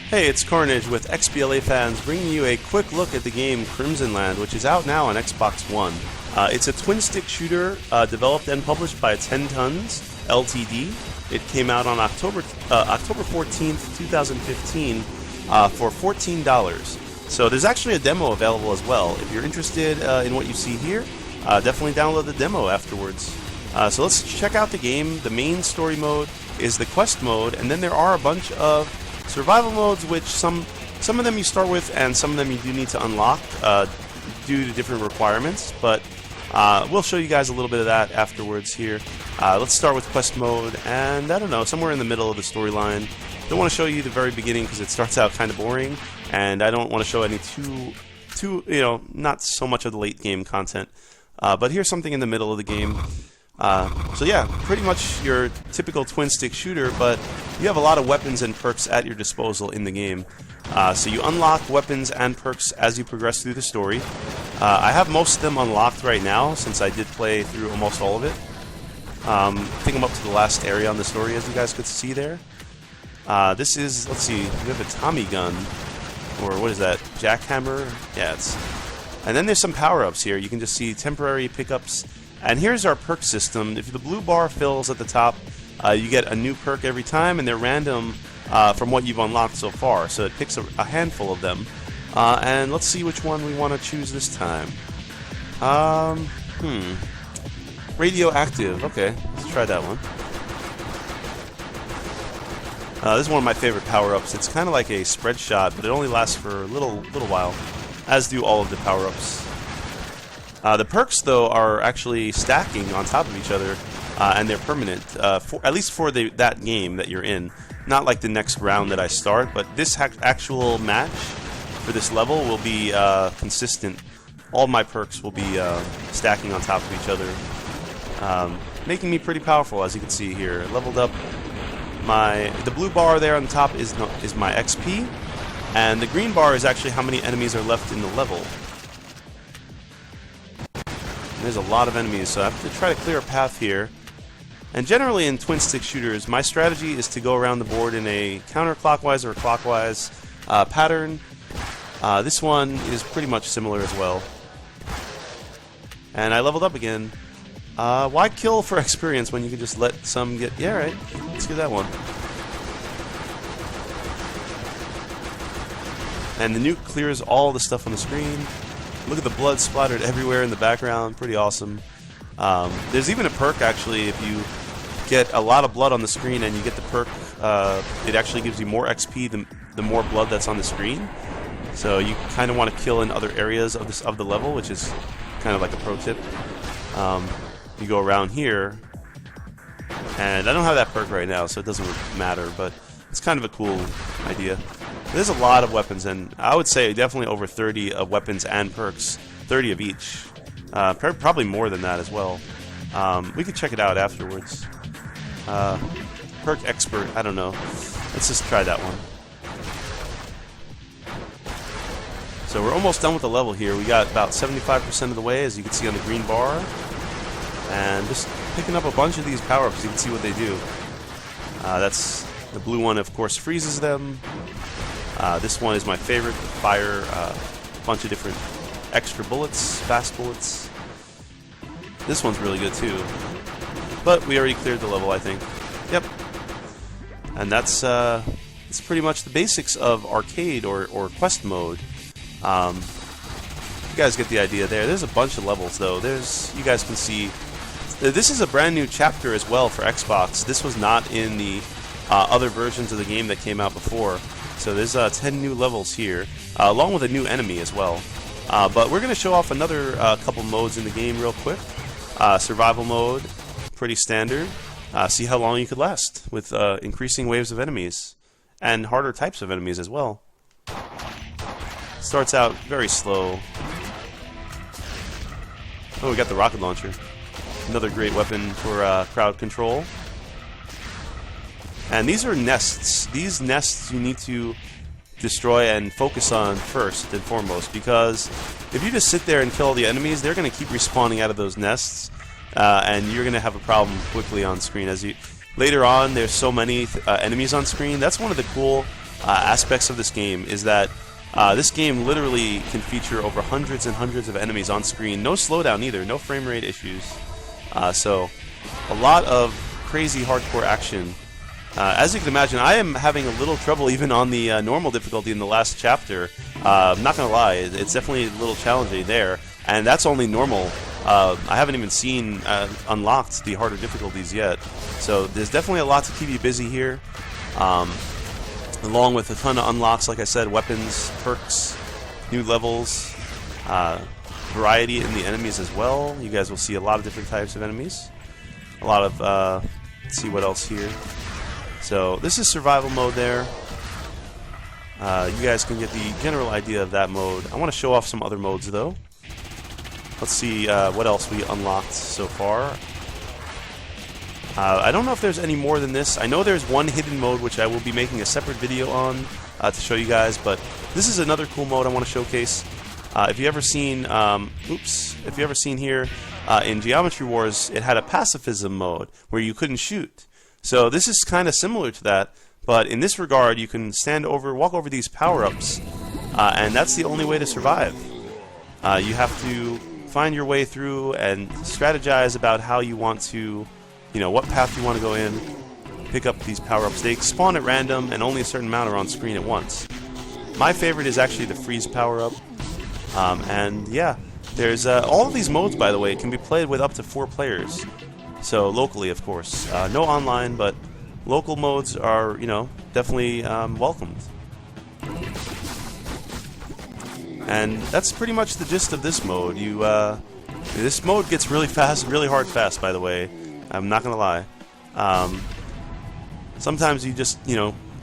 Hey, it's Carnage with XBLA Fans bringing you a quick look at the game Crimsonland, which is out now on Xbox One. It's a twin-stick shooter developed and published by 10 Tons Ltd. It came out on October 14th, 2015 for $14. So there's actually a demo available as well. If you're interested in what you see here, definitely download the demo afterwards. So let's check out the game. The main story mode is the quest mode, and then there are a bunch of survival modes, which some of them you start with and some of them you do need to unlock due to different requirements, but we'll show you guys a little bit of that afterwards here. Let's start with quest mode, and I don't know, somewhere in the middle of the storyline. Don't want to show you the very beginning because it starts out kind of boring, and I don't want to show any too not so much of the late game content. But here's something in the middle of the game. So yeah, pretty much your typical twin-stick shooter, but you have a lot of weapons and perks at your disposal in the game. So you unlock weapons and perks as you progress through the story. I have most of them unlocked right now, since I did play through almost all of it. I think I'm up to the last area on the story, as you guys could see there. This is, let's see, we have a Tommy gun, or what is that, jackhammer? Yeah, and then there's some power-ups here. You can just see temporary pickups. And here's our perk system. If the blue bar fills at the top, you get a new perk every time, and they're random from what you've unlocked so far. So it picks a handful of them. And let's see which one we want to choose this time. Radioactive. Okay, let's try that one. This is one of my favorite power-ups. It's kind of like a spread shot, but it only lasts for a little while, as do all of the power-ups. The perks, though, are actually stacking on top of each other, and they're permanent, at least for that game that you're in. Not like the next round that I start, but this actual match for this level will be consistent. All my perks will be stacking on top of each other, making me pretty powerful, as you can see here. I leveled up the blue bar there on the top is my XP, and the green bar is actually how many enemies are left in the level. There's a lot of enemies, so I have to try to clear a path here. And generally in twin-stick shooters, my strategy is to go around the board in a counterclockwise or clockwise pattern. This one is pretty much similar as well. And I leveled up again. Why kill for experience when you can just let some get... Yeah, right. Let's do that one. And the nuke clears all the stuff on the screen. Look at the blood splattered everywhere in the background. Pretty awesome. There's even a perk, actually, if you get a lot of blood on the screen and you get the perk, it actually gives you more XP the more blood that's on the screen. So you kind of want to kill in other areas of the level, which is kind of like a pro tip. You go around here, and I don't have that perk right now, so it doesn't matter, but it's kind of a cool idea. There's a lot of weapons, and I would say definitely over 30 of weapons and perks, 30 of each. Probably more than that as well. We could check it out afterwards. Perk expert, I don't know. Let's just try that one. So we're almost done with the level here. We got about 75% of the way, as you can see on the green bar. And just picking up a bunch of these power-ups, you can see what they do. That's the blue one, of course, freezes them. This one is my favorite, fire a bunch of different extra bullets, fast bullets. This one's really good too. But we already cleared the level, I think. Yep. And that's pretty much the basics of arcade or quest mode. You guys get the idea there. There's a bunch of levels though. You guys can see, this is a brand new chapter as well for Xbox. This was not in the other versions of the game that came out before. So there's 10 new levels here, along with a new enemy as well. But we're going to show off another couple modes in the game real quick. Survival mode, pretty standard. See how long you could last with increasing waves of enemies, and harder types of enemies as well. Starts out very slow. Oh, we got the rocket launcher. Another great weapon for crowd control. And these are nests. These nests you need to destroy and focus on first and foremost, because if you just sit there and kill all the enemies, they're going to keep respawning out of those nests, and you're going to have a problem quickly on screen. Later on, there's so many enemies on screen. That's one of the cool aspects of this game is that this game literally can feature over hundreds and hundreds of enemies on screen. No slowdown either, no frame rate issues. So a lot of crazy hardcore action. As you can imagine, I am having a little trouble even on the normal difficulty in the last chapter. I'm not going to lie, it's definitely a little challenging there. And that's only normal. I haven't even seen unlocked the harder difficulties yet. So there's definitely a lot to keep you busy here. Along with a ton of unlocks, like I said, weapons, perks, new levels, variety in the enemies as well. You guys will see a lot of different types of enemies. A lot of, let's see what else here. So this is survival mode there. You guys can get the general idea of that mode. I want to show off some other modes though. Let's see what else we unlocked so far. I don't know if there's any more than this. I know there's one hidden mode which I will be making a separate video on to show you guys, but this is another cool mode I want to showcase. If you ever seen, if you ever seen here in Geometry Wars, it had a pacifism mode where you couldn't shoot. So this is kind of similar to that, but in this regard, you can walk over these power-ups, and that's the only way to survive. You have to find your way through and strategize about how you want to, what path you want to go in, pick up these power-ups. They spawn at random, and only a certain amount are on screen at once. My favorite is actually the freeze power-up, and yeah, there's all of these modes, by the way, can be played with up to 4 players. So locally, of course. No online, but local modes are, definitely welcomed. And that's pretty much the gist of this mode. This mode gets really hard fast, by the way. I'm not gonna lie. Sometimes you just,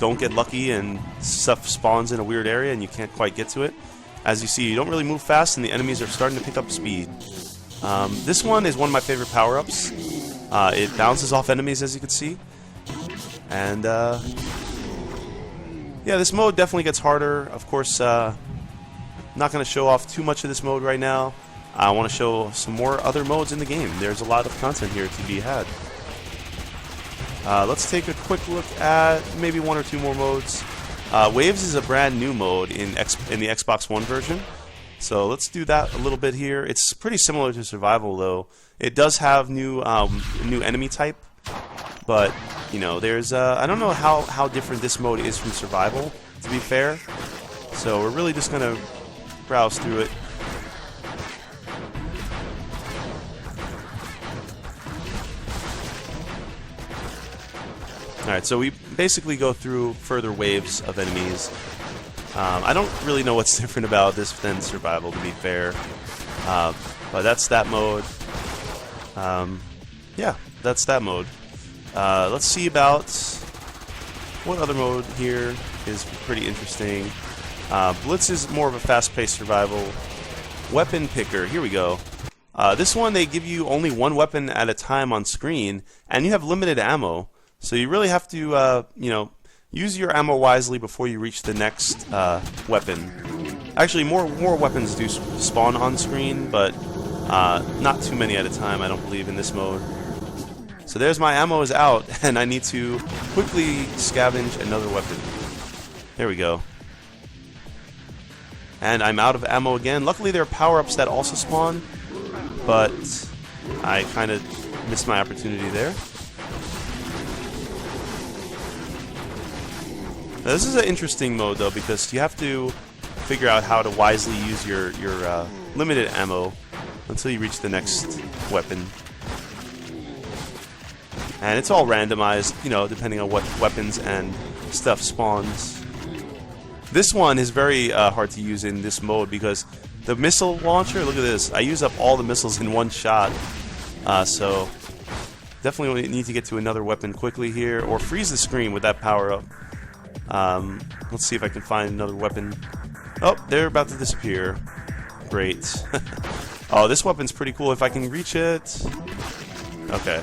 don't get lucky and stuff spawns in a weird area and you can't quite get to it. As you see, you don't really move fast and the enemies are starting to pick up speed. This one is one of my favorite power-ups. It bounces off enemies, as you can see. And, yeah, this mode definitely gets harder. Of course, I'm not going to show off too much of this mode right now. I want to show some more other modes in the game. There's a lot of content here to be had. Let's take a quick look at maybe 1 or 2 more modes. Waves is a brand new mode in the Xbox One version. So let's do that a little bit here. It's pretty similar to survival, though. It does have new enemy type, but there's I don't know how different this mode is from survival, to be fair. So we're really just gonna browse through it. All right, so we basically go through further waves of enemies. I don't really know what's different about this than survival, to be fair. But that's that mode. Yeah, that's that mode. Let's see about what other mode here is pretty interesting. Blitz is more of a fast-paced survival. Weapon Picker, here we go. This one, they give you only 1 weapon at a time on screen, and you have limited ammo. So you really have to, use your ammo wisely before you reach the next weapon. Actually, more weapons do spawn on screen, but not too many at a time, I don't believe, in this mode. So there's my ammo is out, and I need to quickly scavenge another weapon. There we go. And I'm out of ammo again. Luckily, there are power-ups that also spawn, but I kind of missed my opportunity there. Now, this is an interesting mode, though, because you have to figure out how to wisely use your limited ammo until you reach the next weapon. And it's all randomized, depending on what weapons and stuff spawns. This one is very hard to use in this mode because the missile launcher, look at this, I use up all the missiles in one shot. So definitely need to get to another weapon quickly here, or freeze the screen with that power-up. Let's see if I can find another weapon. Oh, they're about to disappear. Great. Oh, this weapon's pretty cool if I can reach it. Okay.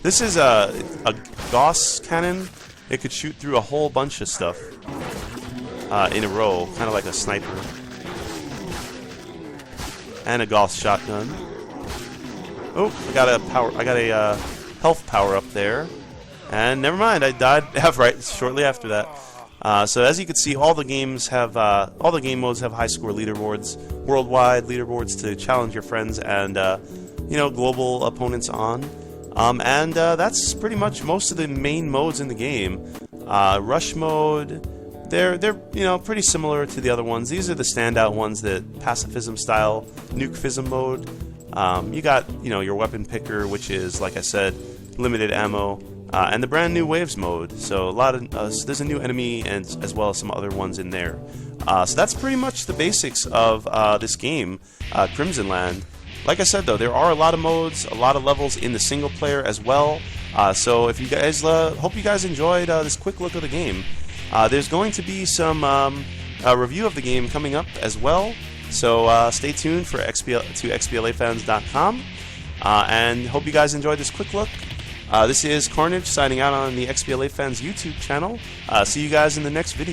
This is a Gauss cannon. It could shoot through a whole bunch of stuff in a row, kind of like a sniper. And a Gauss shotgun. Oh, I got a health power up there. And never mind, I died right shortly after that. So as you can see, all the game modes have high score leaderboards, worldwide leaderboards to challenge your friends and global opponents on. And that's pretty much most of the main modes in the game. Rush mode, they're pretty similar to the other ones. These are the standout ones, the Pacifism style, Nukefism mode. You got your weapon picker, which is, like I said, limited ammo. And the brand new Waves mode, so there's a new enemy and as well as some other ones in there. So that's pretty much the basics of this game, Crimsonland. Like I said though, there are a lot of modes, a lot of levels in the single player as well. So if you guys, hope you guys enjoyed this quick look of the game. There's going to be some review of the game coming up as well. So stay tuned to XBLAfans.com, and hope you guys enjoyed this quick look. This is Carnage signing out on the XBLA Fans YouTube channel. See you guys in the next video.